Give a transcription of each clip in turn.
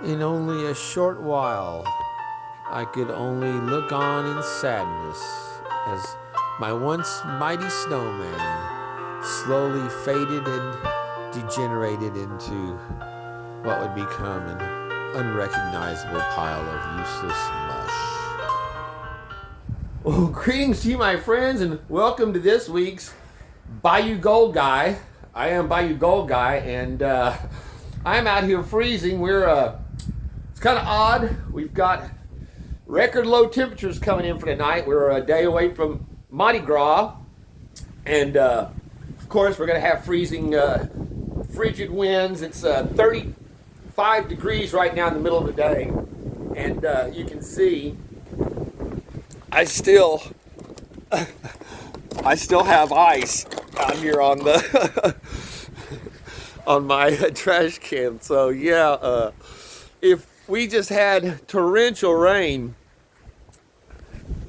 In only a short while, I could only look on in sadness as my once mighty snowman slowly faded and degenerated into what would become an unrecognizable pile of useless mush. Well, greetings to you, my friends, and welcome to this week's Bayou Gold Guy. I am Bayou Gold Guy, and I'm out here freezing. It's kind of odd. We've got record low temperatures coming in for tonight. We're a day away from Mardi Gras, and of course we're going to have freezing, frigid winds. It's 35 degrees right now in the middle of the day, and you can see I still have ice out here on the on my trash can. So yeah, if we just had torrential rain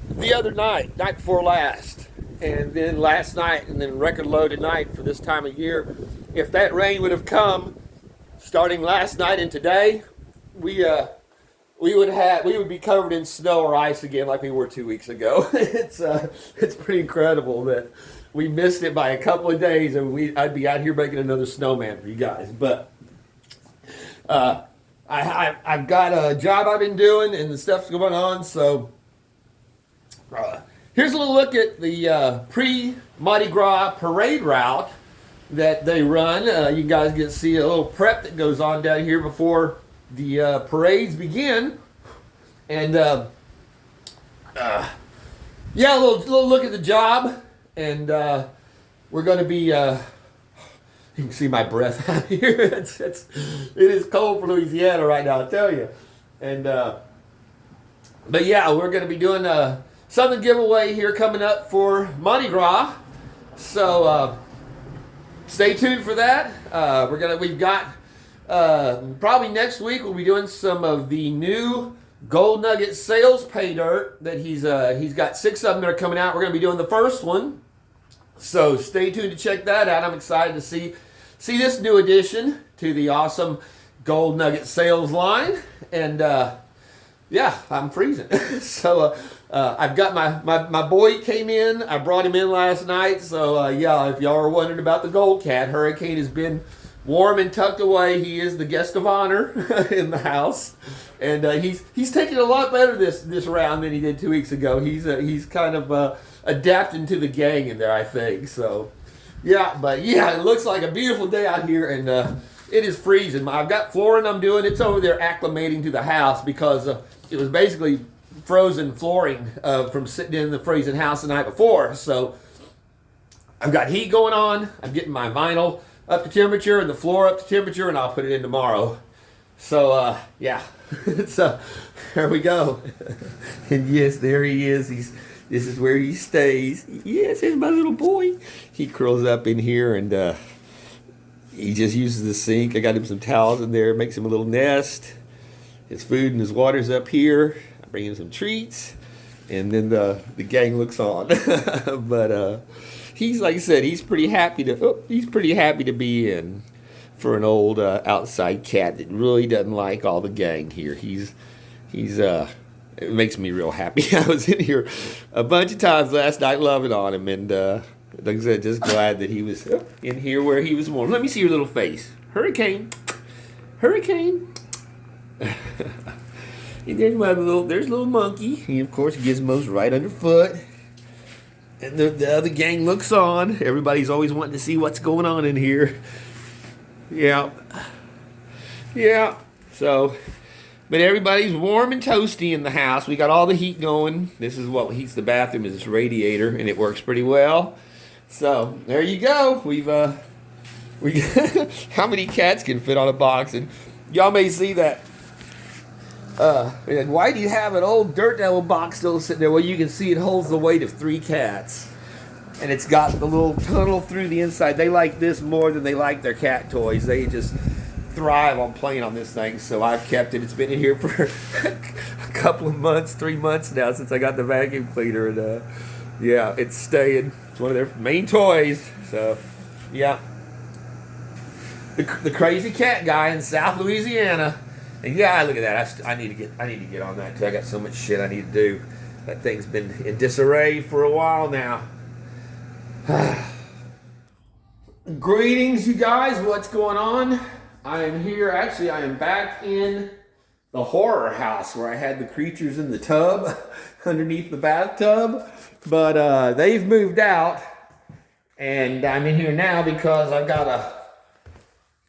the other night before last, and then last night, and then record low tonight for this time of year, if that rain would have come starting last night and today, we would be covered in snow or ice again like we were 2 weeks ago. It's pretty incredible that we missed it by a couple of days, and I'd be out here making another snowman for you guys. But I've got a job I've been doing, and the stuff's going on. So here's a little look at the pre-Mardi Gras parade route that they run. You guys get to see a little prep that goes on down here before the parades begin. And yeah, a little look at the job. And we're going to be, you can see my breath out here. It is cold for Louisiana right now, I tell you. And but yeah, we're going to be doing something giveaway here coming up for Mardi Gras. So stay tuned for that. We've got probably next week we'll be doing some of the new gold nugget sales pay dirt that he's got 6 of them that are coming out. We're going to be doing the first one. So stay tuned to check that out. I'm excited to see this new addition to the awesome gold nugget sales line. And yeah, I'm freezing. So I've got my boy came in. I brought him in last night. So yeah, if y'all are wondering about the gold cat, Hurricane has been warm and tucked away. He is the guest of honor in the house, and he's taking a lot better this round than he did 2 weeks ago. He's kind of adapting to the gang in there, I think. So yeah, but yeah, it looks like a beautiful day out here, and it is freezing. I've got flooring I'm doing. It's over there acclimating to the house because it was basically frozen flooring from sitting in the freezing house the night before. So I've got heat going on. I'm getting my vinyl up to temperature and the floor up to temperature, and I'll put it in tomorrow. So yeah, so there we go. And yes, there he is. This is where he stays. Yes, here's my little boy. He curls up in here, and he just uses the sink. I got him some towels in there, makes him a little nest. His food and his water's up here. I bring him some treats, and then the gang looks on. But he's, like I said, he's pretty happy to be in for an old outside cat that really doesn't like all the gang here. It makes me real happy. I was in here a bunch of times last night loving on him, and like I said, just glad that he was in here where he was warm. Let me see your little face. Hurricane. There's little monkey. He, of course, Gizmo's right underfoot. And the other gang looks on. Everybody's always wanting to see what's going on in here. Yeah. So, but everybody's warm and toasty in the house. We got all the heat going. This is what heats the bathroom, is this radiator, and it works pretty well. So there you go. We how many cats can fit on a box? And y'all may see that. And why do you have an old Dirt Devil box still sitting there? Well, you can see it holds the weight of 3 cats. And it's got the little tunnel through the inside. They like this more than they like their cat toys. They just thrive on playing on this thing. So I've kept it. It's been in here for a couple of months, 3 months now since I got the vacuum cleaner. And yeah, it's staying. It's one of their main toys. So, yeah. The crazy cat guy in South Louisiana And yeah, look at that. I need to get on that too. I got so much shit I need to do. That thing's been in disarray for a while now. Greetings, you guys. What's going on? I am here. Actually, I am back in the horror house where I had the creatures in the tub underneath the bathtub. But they've moved out, and I'm in here now because I've got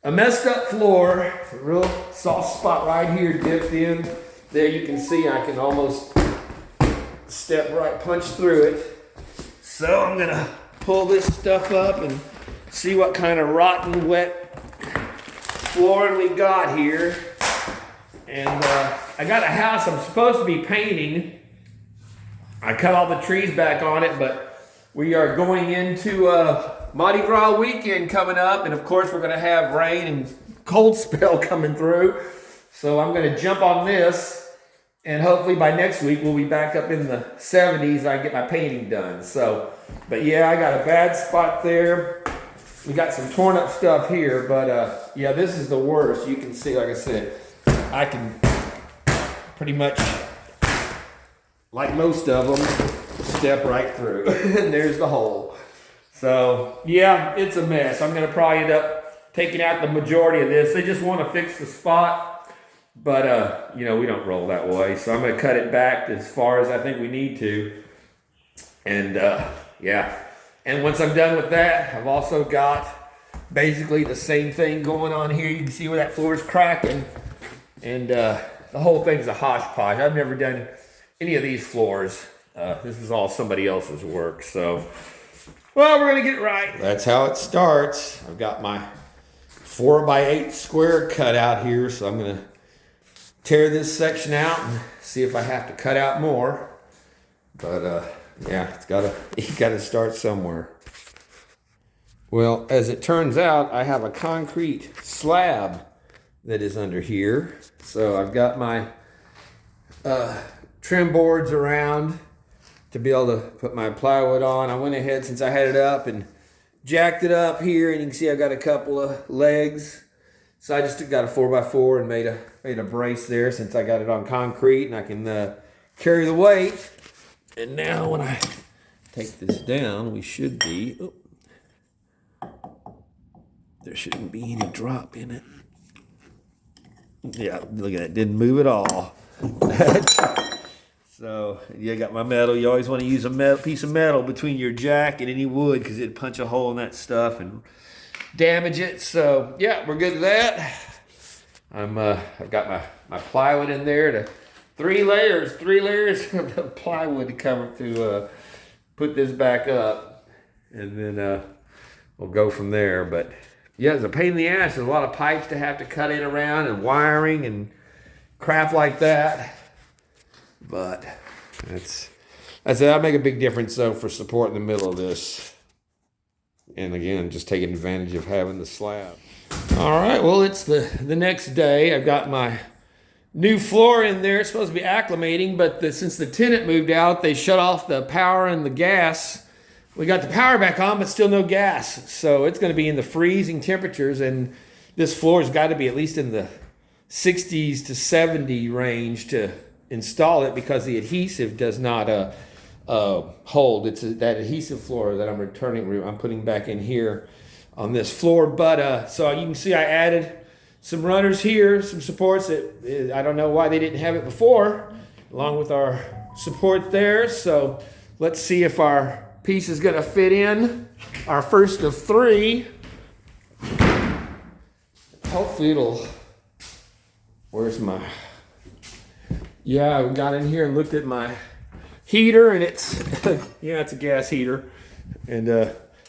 a messed up floor, a real soft spot right here dipped in. There you can see I can almost punch through it. So I'm gonna pull this stuff up and see what kind of rotten, wet flooring we got here. And I got a house I'm supposed to be painting. I cut all the trees back on it, but we are going into Mardi Gras weekend coming up, and of course we're gonna have rain and cold spell coming through. So I'm gonna jump on this, and hopefully by next week we'll be back up in the 70s. I get my painting done. So, but yeah, I got a bad spot there. We got some torn up stuff here, but yeah, this is the worst. You can see, like I said, I can pretty much, like most of them, step right through. And there's the hole. So yeah, it's a mess. I'm gonna probably end up taking out the majority of this. They just want to fix the spot, but you know, we don't roll that way. So I'm gonna cut it back as far as I think we need to. And yeah, and once I'm done with that, I've also got basically the same thing going on here. You can see where that floor is cracking, and the whole thing's a hodgepodge. I've never done any of these floors. This is all somebody else's work. So, well, we're gonna get it right. That's how it starts. I've got my 4x8 square cut out here, so I'm gonna tear this section out and see if I have to cut out more. But yeah, you gotta start somewhere. Well, as it turns out, I have a concrete slab that is under here. So I've got my trim boards around to be able to put my plywood on. I went ahead, since I had it up, and jacked it up here, and you can see I got a couple of legs. So I just got a 4x4 and made a brace there, since I got it on concrete, and I can carry the weight. And now when I take this down, we should be, there shouldn't be any drop in it. Yeah, look at that, didn't move at all. So, yeah, I got my metal. You always want to use a piece of metal between your jack and any wood, because it'd punch a hole in that stuff and damage it. So, yeah, we're good with that. I've got my plywood in there to 3 layers of plywood to put this back up, and then we'll go from there. But yeah, it's a pain in the ass. There's a lot of pipes to have to cut in around, and wiring and crap like that. But that'll make a big difference though for support in the middle of this. And again, just taking advantage of having the slab. All right, well, it's the next day. I've got my new floor in there. It's supposed to be acclimating, but since the tenant moved out, they shut off the power and the gas. We got the power back on, but still no gas. So it's going to be in the freezing temperatures, and this floor has got to be at least in the 60s to 70 range to install it, because the adhesive does not hold. It's that adhesive floor that I'm putting back in here on this floor. But so you can see I added some runners here, some supports that I don't know why they didn't have it before, along with our support there. So let's see if our piece is gonna fit in, our first of 3. Hopefully it'll, where's my, yeah, I got in here and looked at my heater, and it's, yeah, it's a gas heater, and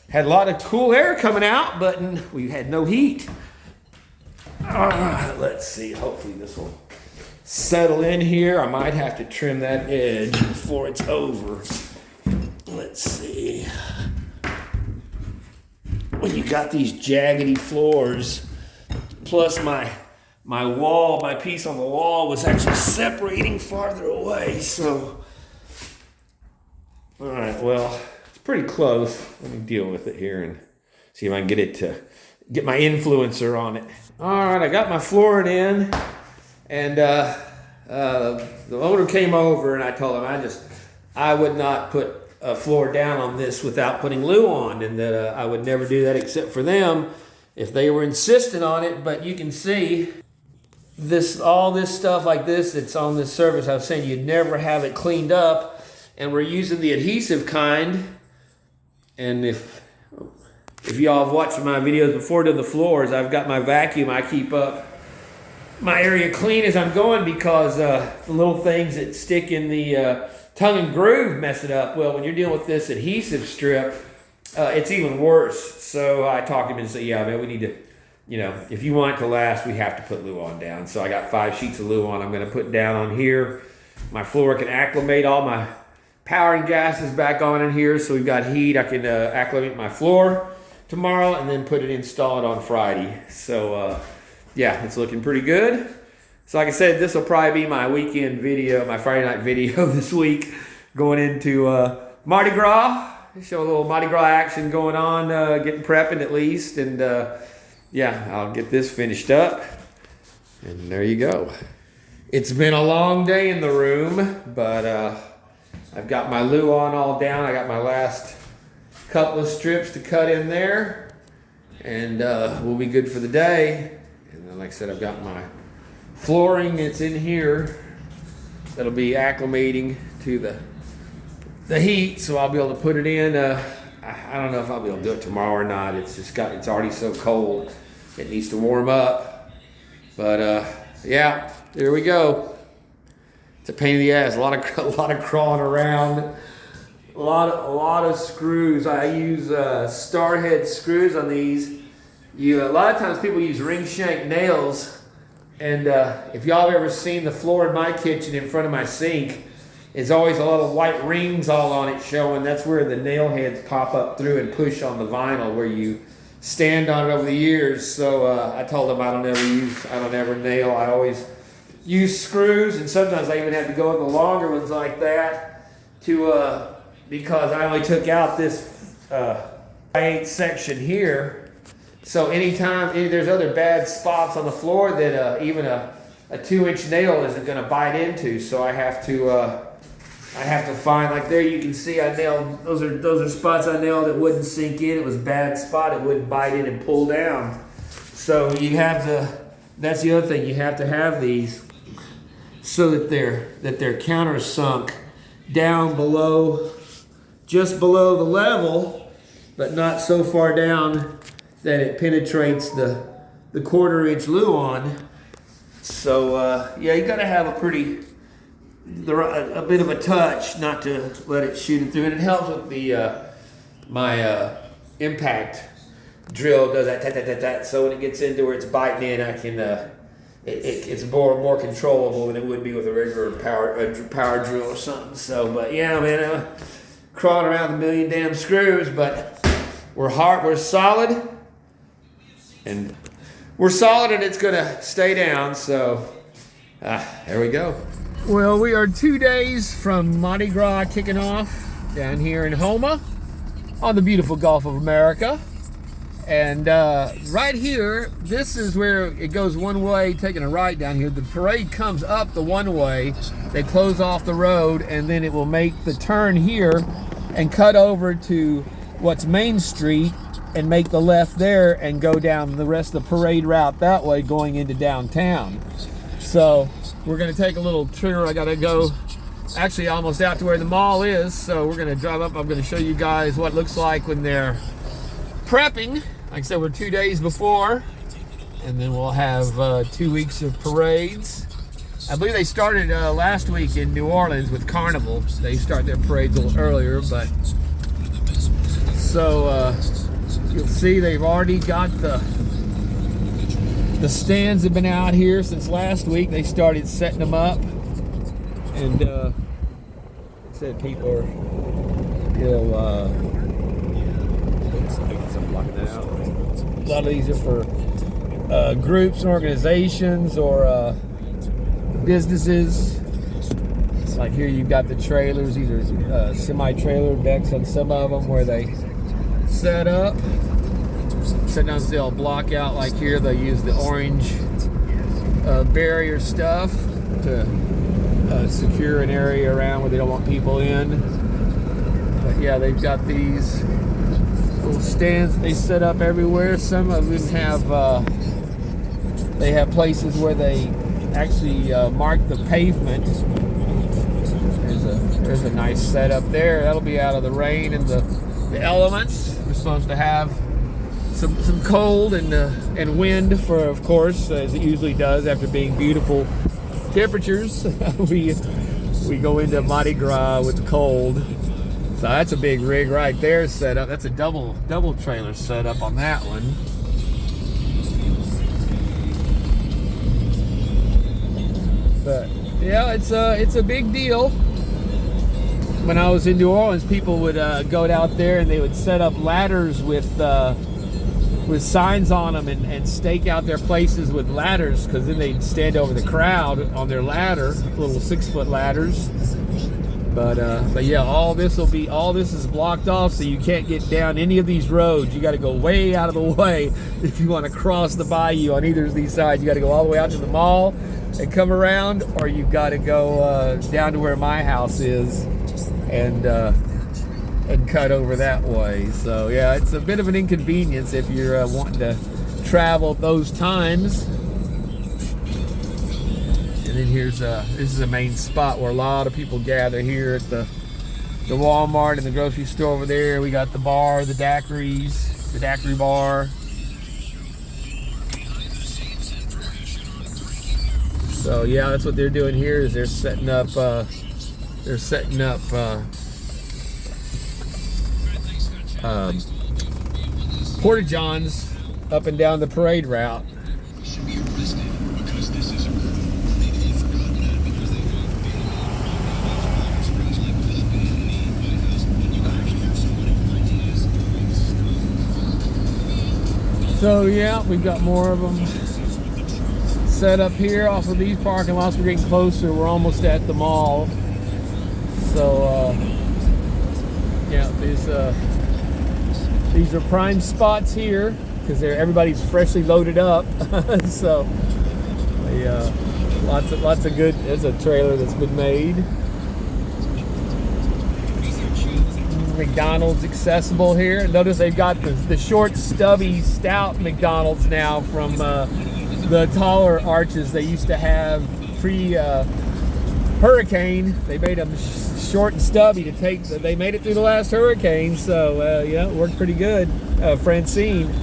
had a lot of cool air coming out, but we had no heat. Let's see, hopefully this will settle in here. I might have to trim that edge before it's over. Let's see. When you got these jaggedy floors, plus my wall, my piece on the wall was actually separating farther away, so. All right, well, it's pretty close. Let me deal with it here and see if I can get my influencer on it. All right, I got my flooring in, And the owner came over, and I told him I would not put a floor down on this without putting glue on, and that I would never do that except for them if they were insistent on it. But you can see all this stuff like this that's on this surface. I was saying you'd never have it cleaned up, and we're using the adhesive kind. And if y'all have watched my videos before to the floors, I've got my vacuum. I keep up my area clean as I'm going, because the little things that stick in the tongue and groove mess it up. Well, when you're dealing with this adhesive strip, it's even worse. So I talked to him and said, yeah, man, we need to, if you want it to last, we have to put Luan down. So I got 5 sheets of Luan I'm going to put down on here. My floor can acclimate. All my power and gas is back on in here, so we've got heat. I can acclimate my floor tomorrow and then install it on Friday. So yeah, it's looking pretty good. So like I said, this will probably be my weekend video, my Friday night video this week, going into Mardi Gras. Show a little Mardi Gras action going on, getting prepping at least. And yeah, I'll get this finished up. And there you go. It's been a long day in the room, but I've got my Luan all down. I got my last couple of strips to cut in there, and we'll be good for the day. And then, like I said, I've got my flooring that's in here that'll be acclimating to the heat, so I'll be able to put it in. I don't know if I'll be able to do it tomorrow or not. It's already so cold. It needs to warm up. But yeah, there we go. It's a pain in the ass. A lot of crawling around. A lot of screws. I use star head screws on these. A lot of times people use ring shank nails. And if y'all have ever seen the floor in my kitchen in front of my sink, it's always a lot of white rings all on it showing. That's where the nail heads pop up through and push on the vinyl where you stand on it over the years. So I told them I don't ever nail. I always use screws, and sometimes I even have to go with the longer ones like that because I only took out this 8 section here. So anytime there's other bad spots on the floor that even a 2-inch nail isn't going to bite into, so I have to find, like there you can see I nailed, those are spots I nailed that wouldn't sink in. It was a bad spot. It wouldn't bite in and pull down. So you have to, that's the other thing, you have to have these so that they're countersunk down below, just below the level, but not so far down that it penetrates the 1/4-inch Luan. So yeah, you got to have a bit of a touch not to let it shoot it through, and it helps with the my impact drill does that. So when it gets into where it's biting in, I can it's more controllable than it would be with a regular power drill or something. So, but yeah, man, crawling around a million damn screws, but we're solid, and it's gonna stay down. So there we go. Well, we are 2 days from Mardi Gras kicking off down here in HOUMA on the beautiful Gulf of America. And right here, this is where it goes one way, taking a right down here. The parade comes up the one way, they close off the road, and then it will make the turn here and cut over to what's Main Street and make the left there and go down the rest of the parade route that way going into downtown. So we're gonna take a little tour. I gotta go actually almost out to where the mall is. So we're gonna drive up. I'm gonna show you guys what it looks like when they're prepping. Like I said, we're 2 days before, and then we'll have 2 weeks of parades. I believe they started last week in New Orleans with Carnival. They start their parades a little earlier, but so you'll see they've already got the stands have been out here since last week. They started setting them up, and said people are, a lot of these are for groups and organizations or businesses. Like here you've got the trailers. These are semi-trailer decks on some of them where they set up. Sometimes they'll block out, like here they use the orange barrier stuff to secure an area around where they don't want people in. But yeah, they've got these little stands they set up everywhere. Some of them have they have places where they actually mark the pavement. There's a nice setup there. That'll be out of the rain and the elements. We're supposed to have some cold and wind, for, of course, as it usually does after being beautiful temperatures. we go into Mardi Gras with cold. So that's a big rig right there set up. That's a double trailer set up on that one. But yeah, it's a big deal. When I was in New Orleans, people would go out there and they would set up ladders with signs on them and stake out their places with ladders, because then they'd stand over the crowd on their ladder, little 6-foot ladders. But yeah, all this is blocked off, so you can't get down any of these roads. You got to go way out of the way if you want to cross the bayou on either of these sides. You got to go all the way out to the mall and come around, or you've got to go down to where my house is and cut over that way. So yeah, it's a bit of an inconvenience if you're wanting to travel those times. And then here's this is a main spot where a lot of people gather here at the Walmart and the grocery store over there. We got the bar, the daiquiris, the daiquiri bar. So yeah, that's what they're doing here, is they're setting up porta-johns up and down the parade route. So yeah, we've got more of them set up here off of these parking lots. We're getting closer. We're almost at the mall. So yeah, these are prime spots here because everybody's freshly loaded up. So yeah, lots of good. There's a trailer that's been made. McDonald's accessible here. Notice they've got the short, stubby, stout McDonald's now from the taller arches they used to have pre-hurricane. They made them short and stubby to take. They made it through the last hurricane, so yeah, it worked pretty good. Francine.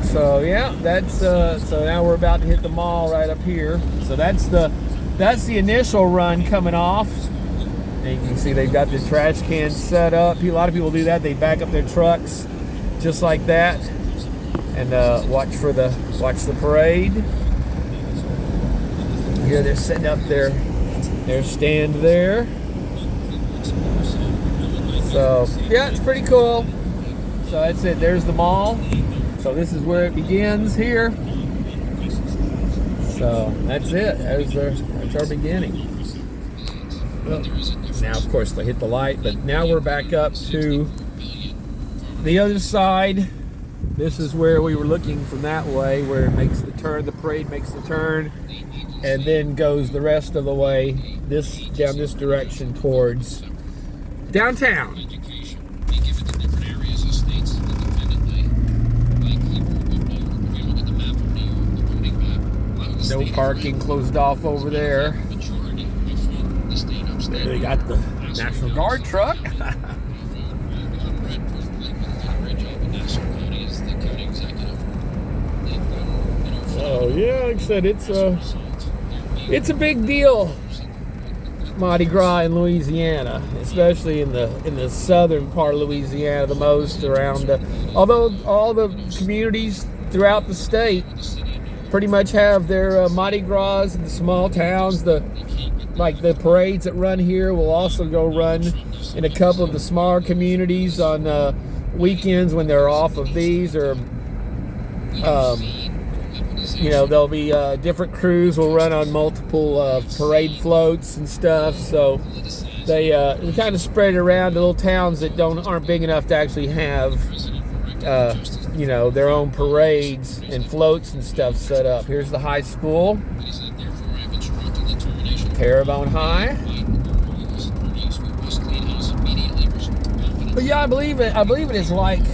So yeah, that's so now we're about to hit the mall right up here. So that's the initial run coming off. And you can see they've got the trash cans set up. A lot of people do that. They back up their trucks just like that and watch the parade. Here they're setting up their stand there. So yeah, it's pretty cool. So that's it. There's the mall. So this is where it begins here. So that's it. That's our beginning. Well, now, of course, they hit the light, but now we're back up to the other side. This is where we were looking from that way, where it makes the turn, the parade makes the turn, and then goes the rest of the way down this direction towards downtown. No parking closed off over there. They got the National Guard truck. So yeah, like I said, it's a big deal. Mardi Gras in Louisiana, especially in the southern part of Louisiana, the most around. Although all the communities throughout the state pretty much have their Mardi Gras in the small towns. Like the parades that run here will also go run in a couple of the smaller communities on weekends when they're off of these, or there'll be different crews will run on multiple parade floats and stuff. So they kind of spread around to little towns that aren't big enough to actually have you know, their own parades and floats and stuff set up. Here's the high school, Terrebonne High. But yeah, I believe it is like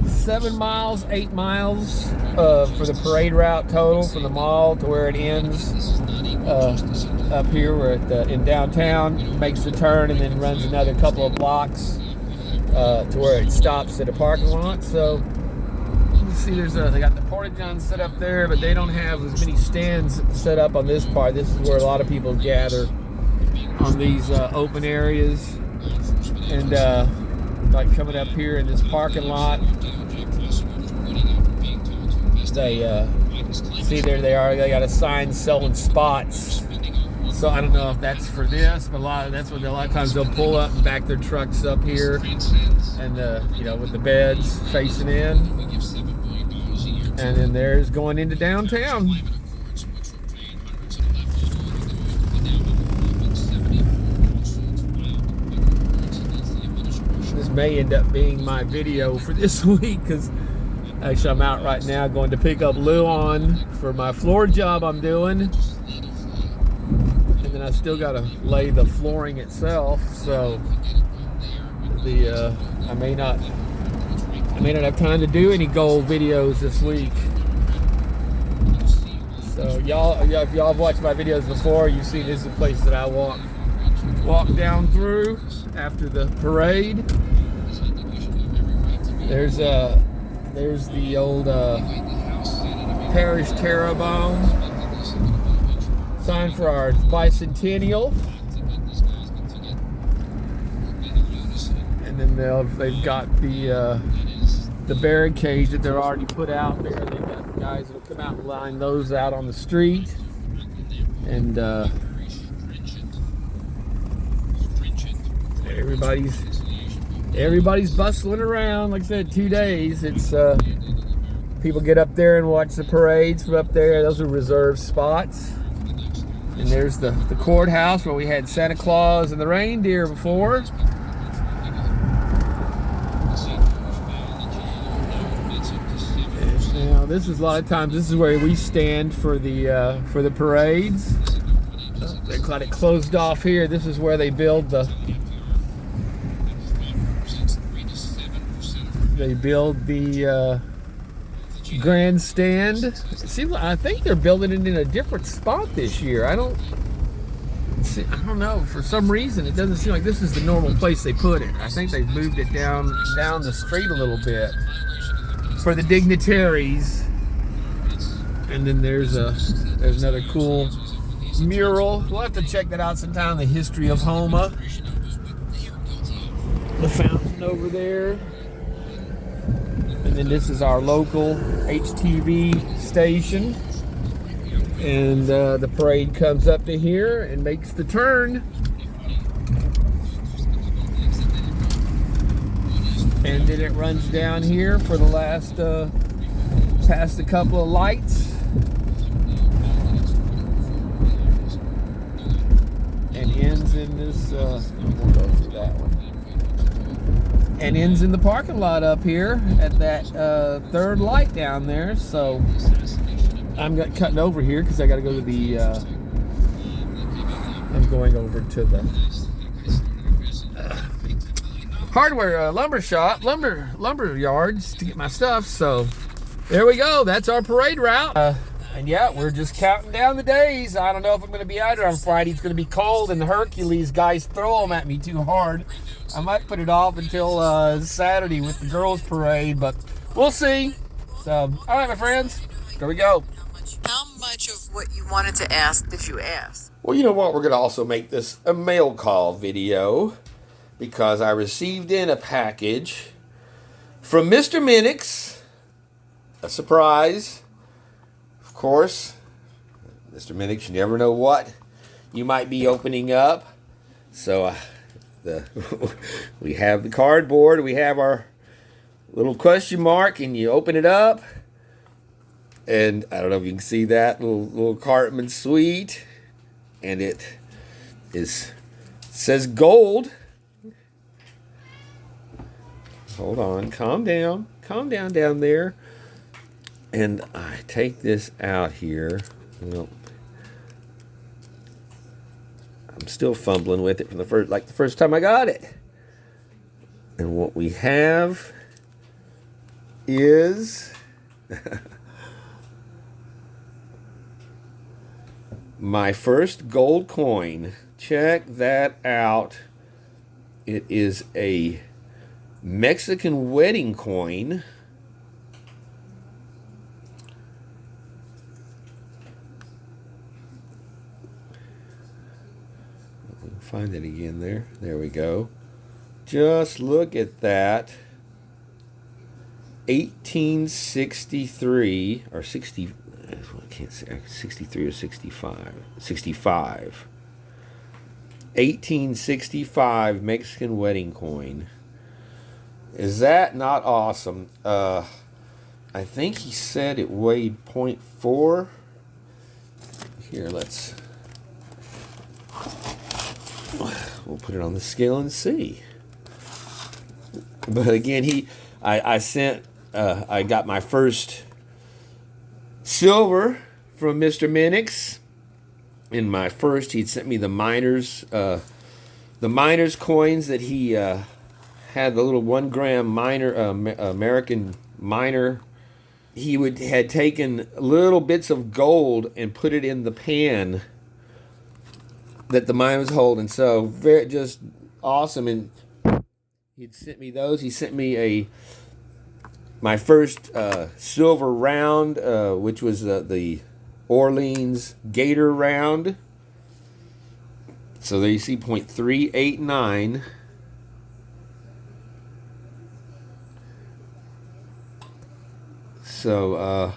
7 miles, 8 miles for the parade route total from the mall to where it ends up here. We're at in downtown, makes the turn and then runs another couple of blocks to where it stops at a parking lot. So you see they got the porta-john set up there, but they don't have as many stands set up on this part. This is where a lot of people gather on these open areas. And like coming up here in this parking lot, they see there they are. They got a sign selling spots. So I don't know if that's for this, but a lot of times they'll pull up and back their trucks up here, and you know, with the beds facing in, and then there's going into downtown. This may end up being my video for this week, because actually I'm out right now going to pick up Luan for my floor job I'm doing. And then I still got to lay the flooring itself, so I may not have time to do any goal videos this week. So y'all, if y'all have watched my videos before, you've seen this is the place that I walk down through after the parade. There's the old Parish Terrebonne sign for our bicentennial, and then they've got the barricades that they're already put out there. They've got guys that'll come out and line those out on the street, and everybody's bustling around. Like I said, 2 days. It's people get up there and watch the parades from up there. Those are reserved spots. And there's the courthouse where we had Santa Claus and the reindeer before. And now this is a lot of times this is where we stand for the parades. They got it closed off here. This is where they build the grandstand. I think they're building it in a different spot this year. I don't know. For some reason, it doesn't seem like this is the normal place they put it. I think they've moved it down the street a little bit for the dignitaries. And then there's another cool mural. We'll have to check that out sometime. The history of HOUMA. The fountain over there. And then this is our local HTV station. And the parade comes up to here and makes the turn. And then it runs down here for the last, past a couple of lights. And ends in this, we'll go through that one. And ends in the parking lot up here at that third light down there. So I'm cutting over here because I got to go to the I'm going over to the hardware lumber shop, lumber yards to get my stuff. So there we go. That's our parade route. And yeah, we're just counting down the days. I don't know if I'm going to be out there on Friday. It's going to be cold, and the Hercules guys throw them at me too hard. I might put it off until Saturday with the girls' parade, but we'll see. So, all right, my friends, here we go. How much of what you wanted to ask did you ask? Well, you know what? We're going to also make this a mail call video because I received in a package from Mr. Minix. A surprise. Of course, Mr. Minix, you never know what you might be opening up. So we have the cardboard, we have our little question mark, and you open it up, and I don't know if you can see that little Cartman suite, and it says gold. hold on, calm down down there. And I take this out here. Well, I'm still fumbling with it from the first time I got it. And what we have is my first gold coin. Check that out. It is a Mexican wedding coin. Find it again there. There we go. Just look at that. 1863 or 60. I can't say 63 or 65. 65. 1865 Mexican wedding coin. Is that not awesome? I think he said it weighed 0.4. Here, we'll put it on the scale and see. But again, I got my first silver from Mr. Minix. In my first, he'd sent me the miners coins that he had, the little 1 gram miner, American miner. He had taken little bits of gold and put it in the pan that the mine was holding. So very just awesome. And he'd sent me those. He sent me my first silver round, which was the Orleans Gator round. So there you see 0.389. So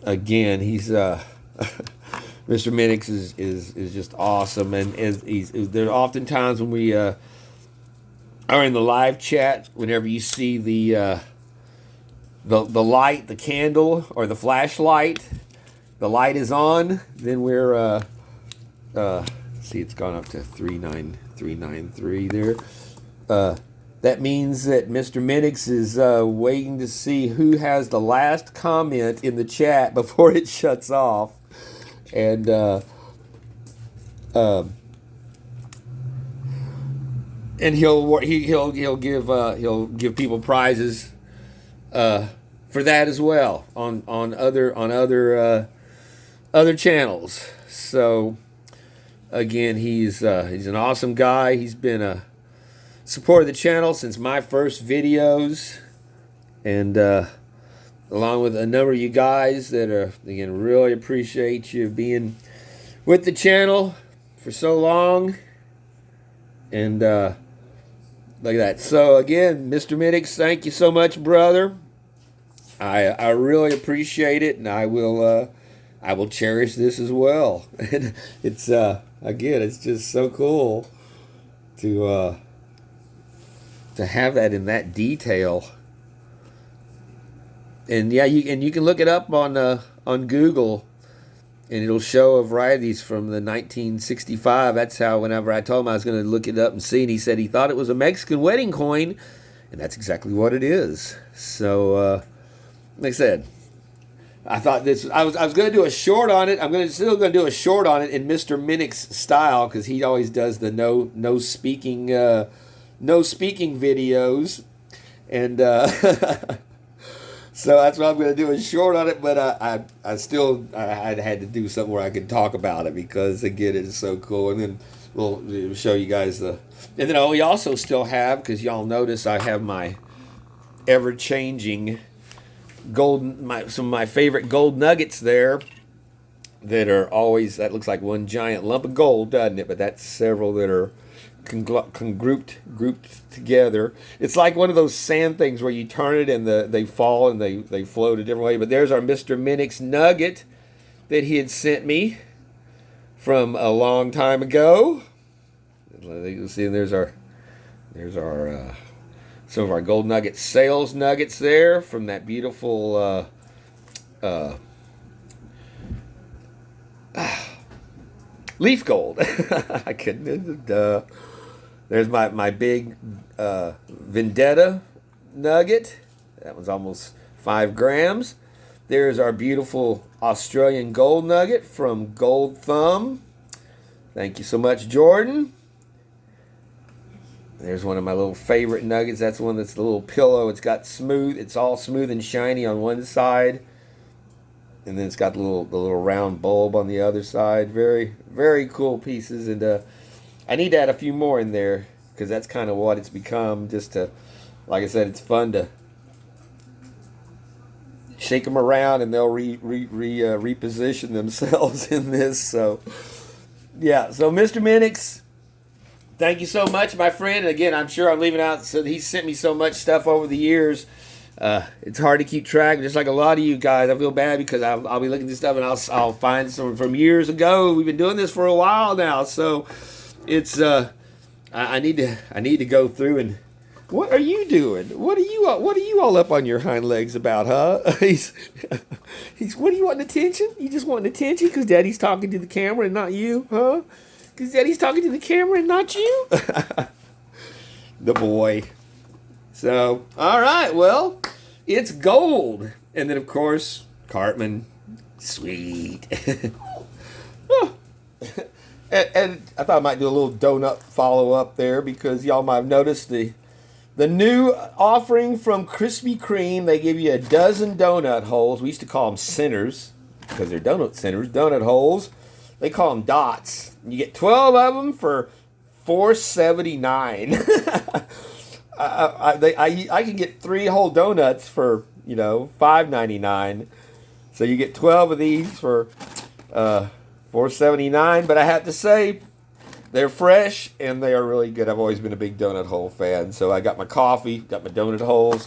again, he's Mr. Minix is just awesome, and there are often times when we are in the live chat. Whenever you see the light, the candle, or the flashlight, the light is on, then we're see, it's gone up to 39393 there. That means that Mr. Minix is waiting to see who has the last comment in the chat before it shuts off, and he'll give people prizes for that as well on other channels. So again, he's an awesome guy. He's been a supported the channel since my first videos, and along with a number of you guys that are, again, really appreciate you being with the channel for so long. And like that. So again, Mr. Minix, thank you so much, brother. I really appreciate it, and I will cherish this as well. And it's again, it's just so cool to have that in that detail. And yeah, you can look it up on Google, and it'll show a variety of these from the 1965. That's how, whenever I told him I was going to look it up and see, and he said he thought it was a Mexican wedding coin, and that's exactly what it is. So like I said, I thought this. I was going to do a short on it. I'm still going to do a short on it in Mr. Minix style, because he always does the no speaking videos, and so that's what I'm going to do, a short on it. But I had to do something where I could talk about it, because again, it is so cool. And then we'll show you guys and then we also still have, because y'all notice I have my ever-changing some of my favorite gold nuggets there that are always, that looks like one giant lump of gold, doesn't it? But that's several that are grouped together. It's like one of those sand things where you turn it and they fall and they float a different way. But there's our Mr. Minix nugget that he had sent me from a long time ago. You can see there's our some of our gold nugget sales nuggets there from that beautiful leaf gold. I couldn't. There's my big Vendetta nugget. That one's almost 5 grams. There's our beautiful Australian gold nugget from Gold Thumb. Thank you so much, Jordan. There's one of my little favorite nuggets. That's the one that's the little pillow. It's got smooth. It's all smooth and shiny on one side, and then it's got the little round bulb on the other side. Very, very cool pieces. And I need to add a few more in there because that's kind of what it's become. Just to, like I said, it's fun to shake them around and they'll reposition themselves in this. So yeah. So Mr. Minix, thank you so much, my friend. And again, I'm sure I'm leaving out. So he sent me so much stuff over the years. It's hard to keep track. Just like a lot of you guys, I feel bad because I'll be looking at this stuff and I'll find some from years ago. We've been doing this for a while now, so it's I need to go through and. What are you doing? What are you all up on your hind legs about, huh? He's what do you want attention? You just want attention because Daddy's talking to the camera and not you, huh? Because Daddy's talking to the camera and not you? The boy. So, all right, well, it's gold. And then, of course, Cartman. Sweet. and I thought I might do a little donut follow-up there because y'all might have noticed the new offering from Krispy Kreme. They give you a dozen donut holes. We used to call them centers because they're donut centers, donut holes. They call them dots. You get 12 of them for $4.79. I can get 3 whole donuts for $5.99. So you get 12 of these for $4.79. But I have to say, they're fresh and they are really good. I've always been a big donut hole fan. So I got my coffee, got my donut holes.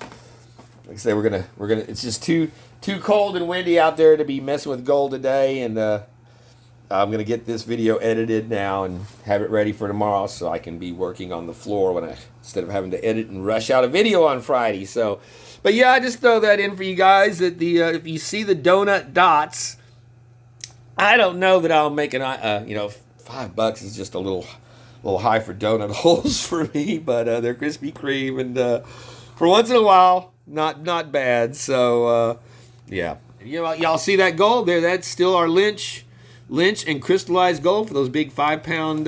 Like I say, we're gonna. It's just too cold and windy out there to be messing with gold today, and I'm gonna get this video edited now and have it ready for tomorrow, so I can be working on the floor instead of having to edit and rush out a video on Friday. So, but yeah, I just throw that in for you guys. That if you see the donut dots, I don't know that I'll make an $5 is just a little high for donut holes for me, but they're Krispy Kreme, and for once in a while, not bad. So yeah, y'all see that gold there? That's still our Lynch and crystallized gold for those big 5 pound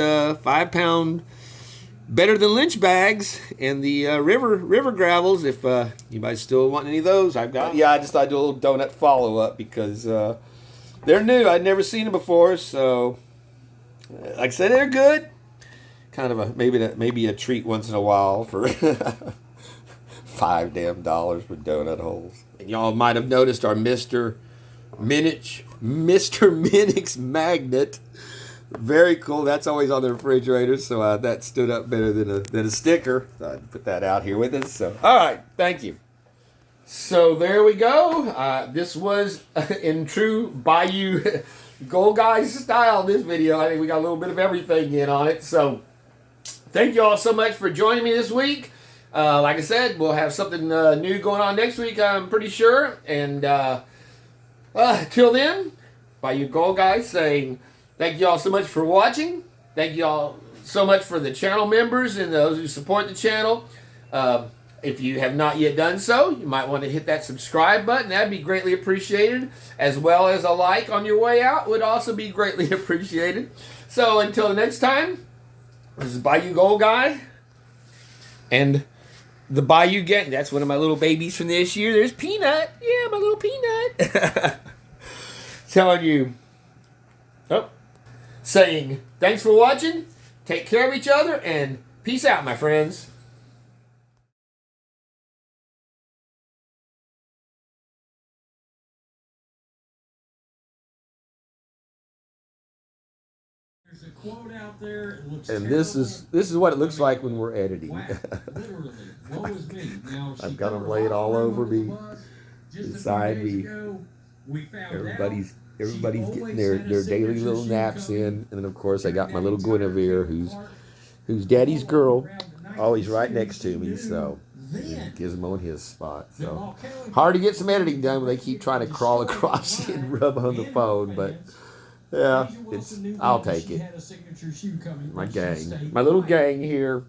better than Lynch bags, and the river gravels. If you guys still want any of those, I've got. Yeah, I just thought I'd do a little donut follow up because they're new. I'd never seen them before, so. Like I said, they're good. Kind of maybe a treat once in a while for $5 for donut holes. And y'all might have noticed our Mr. Minix magnet. Very cool. That's always on the refrigerator, so that stood up better than a sticker. So I'd put that out here with us. So all right, thank you. So there we go. This was in true Bayou Gold Guys style, this video. I think we got a little bit of everything in on it. So thank you all so much for joining me this week. Like I said, we'll have something new going on next week, I'm pretty sure. And till then, Bayou Gold Guys saying thank you all so much for watching. Thank you all so much for the channel members and those who support the channel. If you have not yet done so, you might want to hit that subscribe button. That'd be greatly appreciated. As well as a like on your way out would also be greatly appreciated. So until the next time, this is Bayou Gold Guy. And the Bayou Gang. That's one of my little babies from this year. There's Peanut. Yeah, my little Peanut. Telling you. Oh. Saying thanks for watching. Take care of each other. And peace out, my friends. There's a quote out there. It looks and this is what it looks like when we're editing. Literally, woe is me. Now, I've got them laid all over me. Beside me. Everybody's getting their daily little naps in, and then of course I got my little Guinevere, who's Daddy's girl, always right next to me. So Gizmo in his spot. So hard to get some editing done when they keep trying to crawl across and rub on the phone, but. Yeah, I'll take it. My gang. My little gang here.